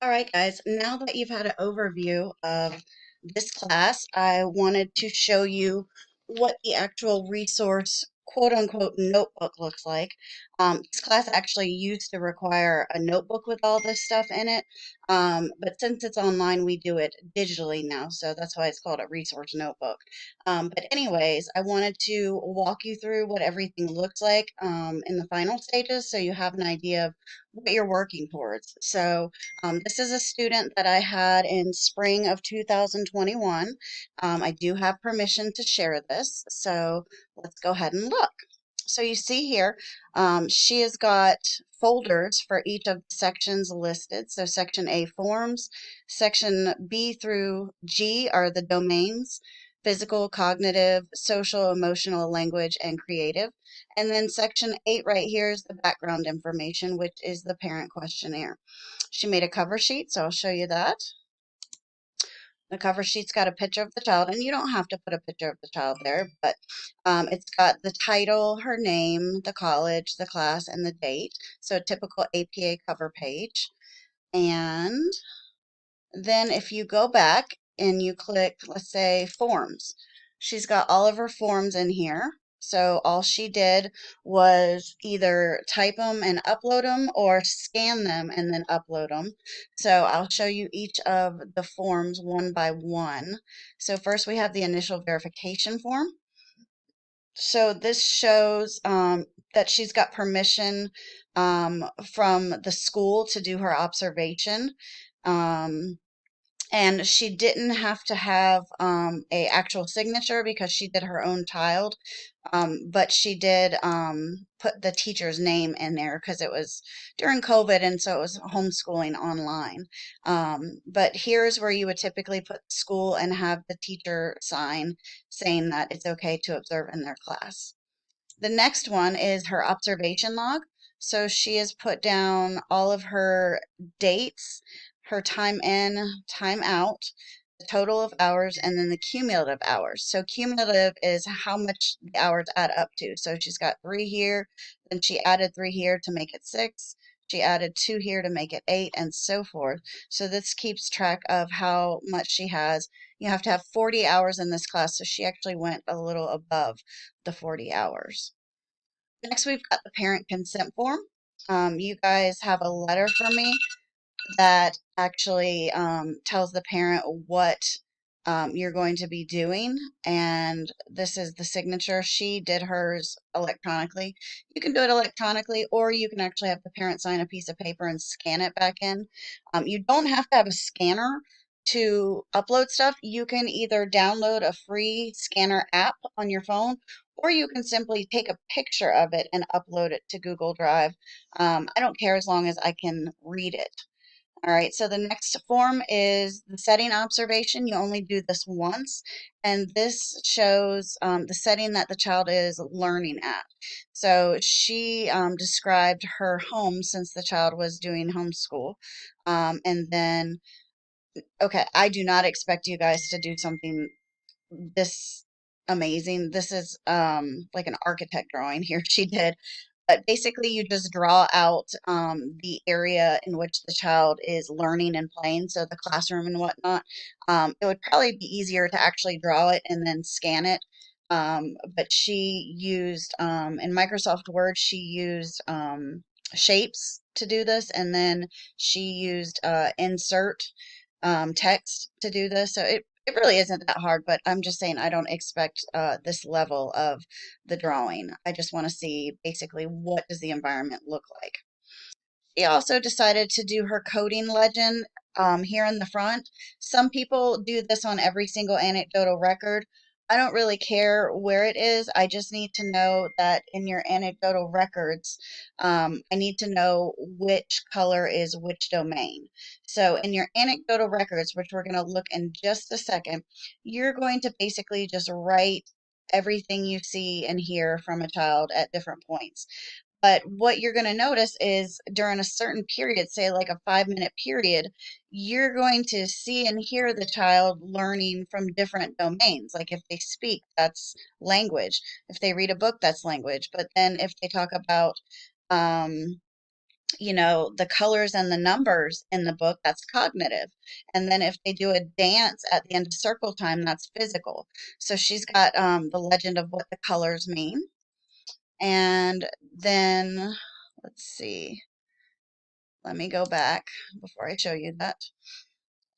All right, guys, now that you've had an overview of this class, I wanted to show you what the actual resource quote unquote notebook looks like. This class actually used to require a notebook with all this stuff in it, but since it's online, we do it digitally now, so that's why it's called a resource notebook. But anyways, I wanted to walk you through what everything looks like in the final stages so you have an idea of what you're working towards. This is a student that I had in spring of 2021. I do have permission to share this, so let's go ahead and look. So you see here, she has got folders for each of the sections listed. So section A, forms, section B through G are the domains: physical, cognitive, social, emotional, language, and creative. And then section 8 right here is the background information, which is the parent questionnaire. She made a cover sheet, so I'll show you that. The cover sheet's got a picture of the child, and you don't have to put a picture of the child there, but it's got the title, her name, the college, the class, and the date. So a typical APA cover page. And then if you go back and you click, let's say, forms, she's got all of her forms in here. So all she did was either type them and upload them or scan them and then upload them. So I'll show you each of the forms one by one. So first we have the initial verification form. So this shows that she's got permission from the school to do her observation. Um, and she didn't have to have a actual signature because she did her own child, but she did put the teacher's name in there because it was during COVID, and so it was homeschooling online. But here's where you would typically put the school and have the teacher sign saying that it's okay to observe in their class. The next one is her observation log. So she has put down all of her dates, her time in, time out, the total of hours, and then the cumulative hours. So cumulative is how much the hours add up to. So she's got 3 here, then she added 3 here to make it 6. She added 2 here to make it 8, and so forth. So this keeps track of how much she has. You have to have 40 hours in this class, so she actually went a little above the 40 hours. Next, we've got the parent consent form. You guys have a letter from me that actually tells the parent what you're going to be doing, and this is the signature. She did hers electronically. You can do it electronically, or you can actually have the parent sign a piece of paper and scan it back in. You don't have to have a scanner to upload stuff. You can either download a free scanner app on your phone, or you can simply take a picture of it and upload it to Google Drive. I don't care as long as I can read it. All right, so the next form is the setting observation. You only do this once, and this shows the setting that the child is learning at. So she described her home since the child was doing homeschool. And then, okay, I do not expect you guys to do something this amazing. This is like an architect drawing here she did. But basically, you just draw out the area in which the child is learning and playing, so the classroom and whatnot. It would probably be easier to actually draw it and then scan it. But she used, in Microsoft Word, she used shapes to do this, and then she used insert text to do this. So it really isn't that hard, but I'm just saying I don't expect this level of the drawing. I just want to see basically what does the environment look like. She also decided to do her coding legend here in the front. Some people do this on every single anecdotal record. I don't really care where it is. I just need to know that in your anecdotal records, I need to know which color is which domain. So in your anecdotal records, which we're going to look in just a second, you're going to basically just write everything you see and hear from a child at different points. But what you're going to notice is during a certain period, say like a 5 minute period, you're going to see and hear the child learning from different domains. Like if they speak, that's language. If they read a book, that's language. But then if they talk about um, the colors and the numbers in the book, that's cognitive. And then if they do a dance at the end of circle time, that's physical. So she's got the legend of what the colors mean. And then, let's see, let me go back before I show you that.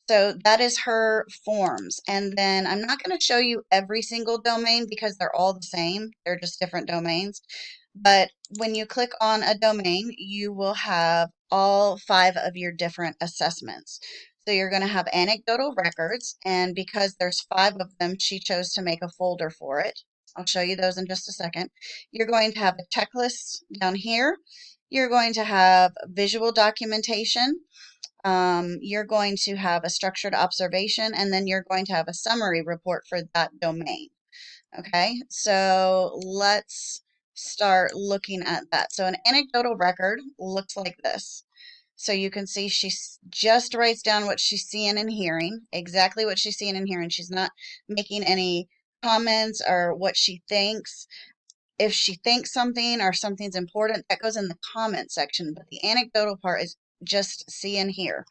So that is her forms. And then I'm not going to show you every single domain because they're all the same. They're just different domains. But when you click on a domain, you will have all 5 of your different assessments. So you're going to have anecdotal records, and because there's 5 of them, she chose to make a folder for it. I'll show you those in just a second. You're going to have a checklist down here. You're going to have visual documentation. You're going to have a structured observation, and then you're going to have a summary report for that domain. Okay, so let's start looking at that. So an anecdotal record looks like this. So you can see she just writes down what she's seeing and hearing, exactly what she's seeing and hearing. She's not making any comments or what she thinks. If she thinks something or something's important, that goes in the comment section. But the anecdotal part is just see and hear.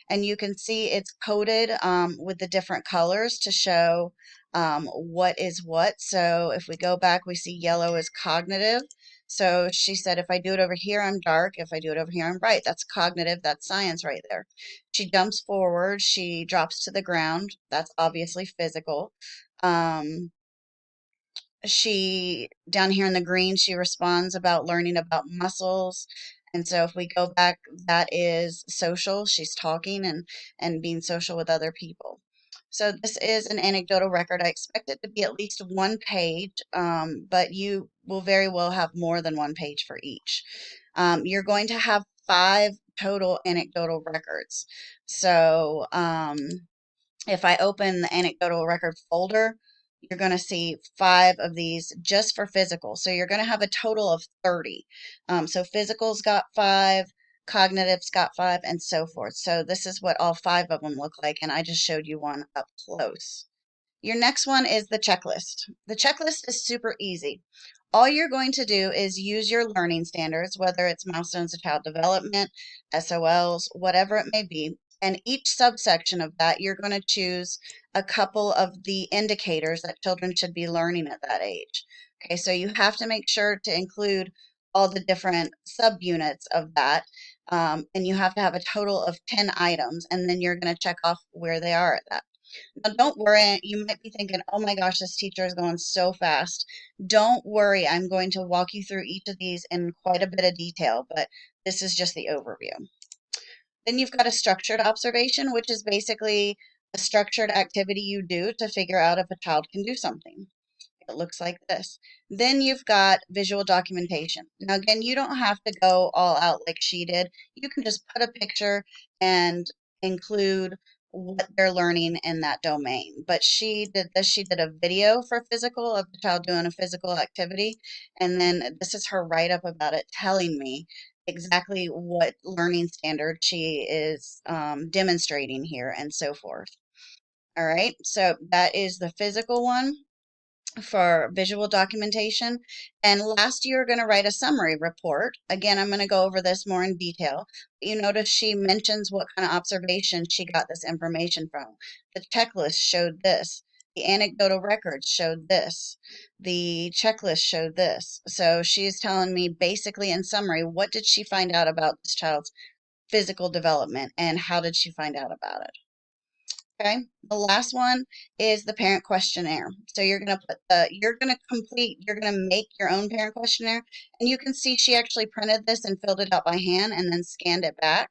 And you can see it's coded with the different colors to show what is what. So if we go back, we see yellow is cognitive. So she said, if I do it over here, I'm dark. If I do it over here, I'm bright. That's cognitive. That's science right there. She jumps forward. She drops to the ground. That's obviously physical. She down here in the green, she responds about learning about muscles. And so if we go back, that is social. She's talking and being social with other people. So this is an anecdotal record. I expect it to be at least 1 page, but you will very well have more than 1 page for each. You're going to have 5 total anecdotal records. So if I open the anecdotal record folder, you're going to see 5 of these just for physical. So you're going to have a total of 30. So physical's got 5, cognitive's got 5, and so forth. So this is what all 5 of them look like, and I just showed you one up close. Your next one is the checklist. The checklist is super easy. All you're going to do is use your learning standards, whether it's milestones of child development, SOLs, whatever it may be. And each subsection of that, you're going to choose a couple of the indicators that children should be learning at that age. Okay, so you have to make sure to include all the different subunits of that. And you have to have a total of 10 items, and then you're going to check off where they are at that. Now, don't worry. You might be thinking, oh my gosh, this teacher is going so fast. Don't worry. I'm going to walk you through each of these in quite a bit of detail, but this is just the overview. Then you've got a structured observation, which is basically a structured activity you do to figure out if a child can do something. It looks like this. Then you've got visual documentation. Now, again, you don't have to go all out like she did. You can just put a picture and include what they're learning in that domain. But she did this. She did a video for physical of the child doing a physical activity. And then this is her write-up about it, telling me exactly what learning standard she is demonstrating here and so forth. All right, so that is the physical one for visual documentation. And last, you're going to write a summary report. Again, I'm going to go over this more in detail. You notice she mentions what kind of observation she got this information from. The checklist showed this. The anecdotal records showed this. The checklist showed this. So she's telling me basically in summary, what did she find out about this child's physical development and how did she find out about it? Okay, the last one is the parent questionnaire. So you're gonna make your own parent questionnaire, and you can see she actually printed this and filled it out by hand and then scanned it back.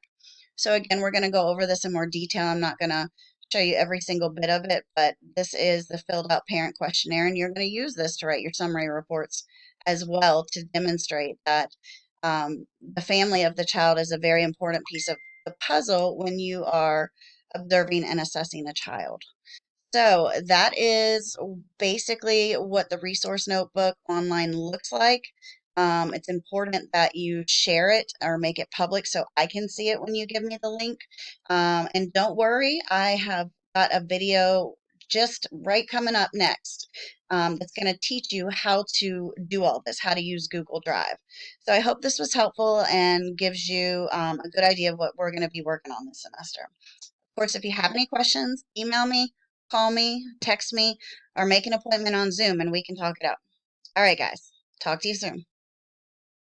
So again, we're gonna go over this in more detail. I'm not gonna show you every single bit of it, but this is the filled out parent questionnaire, and you're gonna use this to write your summary reports as well to demonstrate that the family of the child is a very important piece of the puzzle when you are observing and assessing a child. So that is basically what the resource notebook online looks like. It's important that you share it or make it public so I can see it when you give me the link. And don't worry, I have got a video just right coming up next, that's going to teach you how to do all this, how to use Google Drive. So I hope this was helpful and gives you a good idea of what we're going to be working on this semester. Of course, if you have any questions, email me, call me, text me, or make an appointment on Zoom and we can talk it out. All right, guys. Talk to you soon.